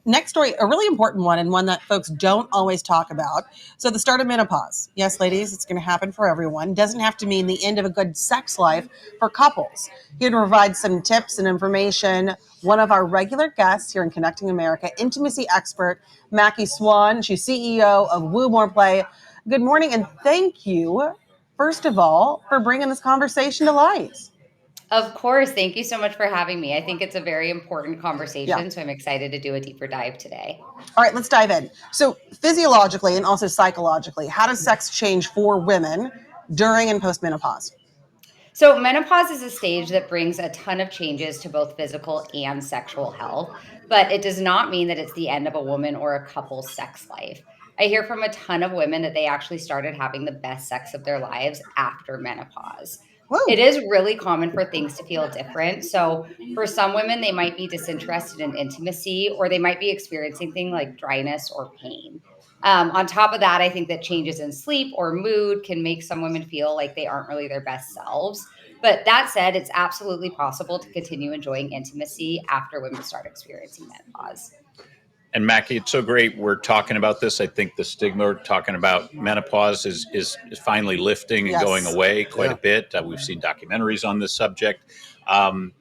next story, a really important one and one that folks don't always talk about. So the start of menopause. Yes, ladies, it's going to happen for everyone. Doesn't have to mean the end of a good sex life for couples. Here to provide some tips and information, one of our regular guests here in Connecting America, intimacy expert Mackie Swan. She's CEO of Woo More Play. Good morning, and thank you, first of all, for bringing this conversation to light. Of course. Thank you so much for having me. I think it's a very important Yeah. conversation, so I'm excited to do a deeper dive today. All right, let's dive in. So, physiologically and also psychologically, how does sex change for women during and post menopause? So, menopause is a stage that brings a ton of changes to both physical and sexual health, but it does not mean that it's the end of a woman or a couple's sex life. I hear from a ton of women that they actually started having the best sex of their lives after menopause. Woo. It is really common for things to feel different. So, for some women, they might be disinterested in intimacy or they might be experiencing things like dryness or pain. On top of that, I think that changes in sleep or mood can make some women feel like they aren't really their best selves. But that said, it's absolutely possible to continue enjoying intimacy after women start experiencing menopause. And Mackie, it's so great we're talking about this. I think the stigma we're talking about menopause is finally lifting and going Yes. away quite a bit. We've seen documentaries on this subject. Um,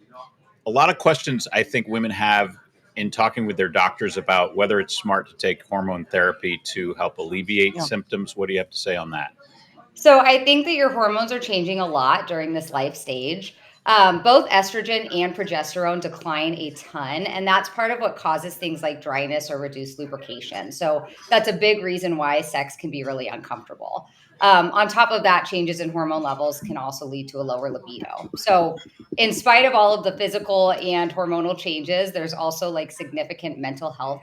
a lot of questions I think women have in talking with their doctors about whether it's smart to take hormone therapy to help alleviate Yeah. symptoms. What do you have to say on that? So I think that your hormones are changing a lot during this life stage. Both estrogen and progesterone decline a ton, and that's part of what causes things like dryness or reduced lubrication. So that's a big reason why sex can be really uncomfortable. On top of that, changes in hormone levels can also lead to a lower libido. So, in spite of all of the physical and hormonal changes, there's also like significant mental health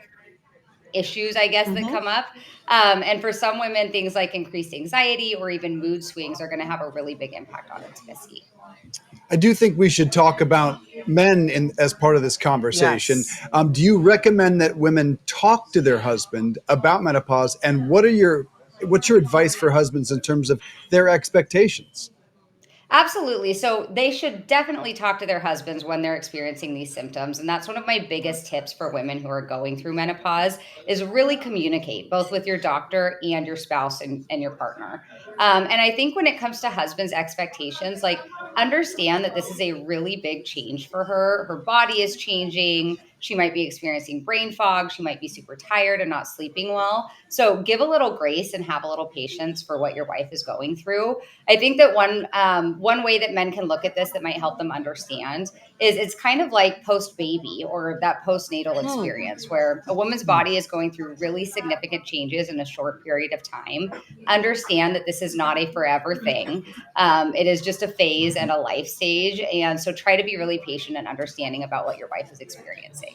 issues, I guess, that Mm-hmm. come up. And for some women, things like increased anxiety or even mood swings are going to have a really big impact on intimacy. I do think we should talk about men as part of this conversation. Yes. Do you recommend that women talk to their husband about menopause, and what's your advice for husbands in terms of their expectations? Absolutely. So they should definitely talk to their husbands when they're experiencing these symptoms. And that's one of my biggest tips for women who are going through menopause is really communicate both with your doctor and your spouse and your partner. And I think when it comes to husbands' expectations, like understand that this is a really big change for her. Her body is changing. She might be experiencing brain fog. She might be super tired and not sleeping well. So give a little grace and have a little patience for what your wife is going through. I think that one way that men can look at this that might help them understand is it's kind of like post baby or that postnatal Hmm. experience where a woman's body is going through really significant changes in a short period of time. Understand that this is not a forever thing. It is just a phase and a life stage, and so try to be really patient and understanding about what your wife is experiencing.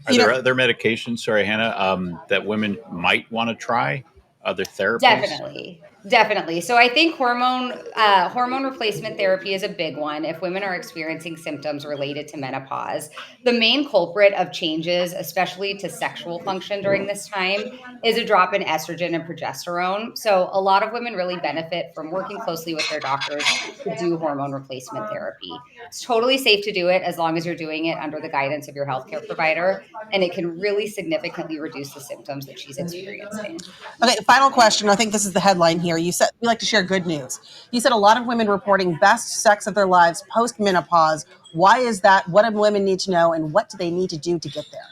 Are You there know, other medications, sorry, Hannah, that women might want to try? Other therapies? Definitely. Definitely. So I think hormone replacement therapy is a big one if women are experiencing symptoms related to menopause. The main culprit of changes, especially to sexual function during this time, is a drop in estrogen and progesterone. So a lot of women really benefit from working closely with their doctors to do hormone replacement therapy. It's totally safe to do it as long as you're doing it under the guidance of your healthcare provider, and it can really significantly reduce the symptoms that she's experiencing. okay, final question. I think this is the headline here. You said we like to share good news. You said a lot of women reporting best sex of their lives post menopause. Why is that? What do women need to know, and what do they need to do to get there?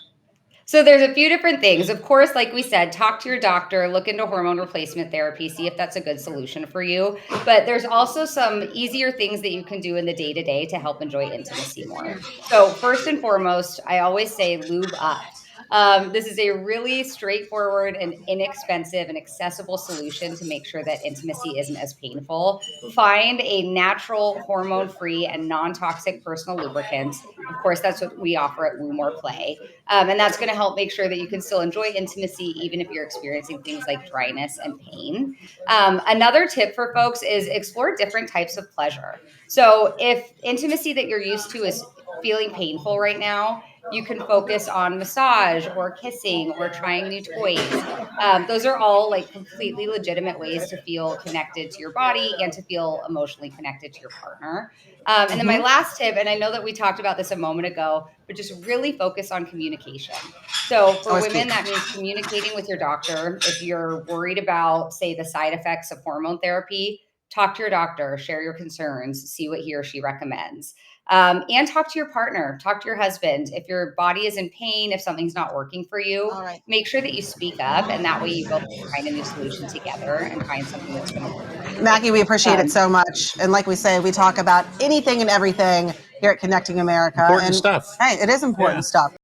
So there's a few different things. Of course, like we said, talk to your doctor, look into hormone replacement therapy, see if that's a good solution for you. But there's also some easier things that you can do in the day to day to help enjoy intimacy more. So, first and foremost, I always say lube up. This is a really straightforward and inexpensive and accessible solution to make sure that intimacy isn't as painful. Find a natural, hormone free, and non toxic personal lubricant. Of course, that's what we offer at Woo More Play. And that's going to help make sure that you can still enjoy intimacy, even if you're experiencing things like dryness and pain. Another tip for folks is explore different types of pleasure. So, if intimacy that you're used to is feeling painful right now, You can focus on massage or kissing or trying new toys. Those are all like completely legitimate ways to feel connected to your body and to feel emotionally connected to your partner. And then my last tip, and I know that we talked about this a moment ago, but just really focus on communication. So for Always key. women, that means communicating with your doctor. If you're worried about, say, the side effects of hormone therapy, talk to your doctor, share your concerns, see what he or she recommends. And talk to your partner, talk to your husband. If your body is in pain, if something's not working for you, All right. make sure that you speak up. And that way you both find a new solution together and find something that's going to work for you. Mackie, we appreciate it Um, so much. And like we say, we talk about anything and everything here at Connecting America. Important And stuff. hey, it is important Yeah. stuff.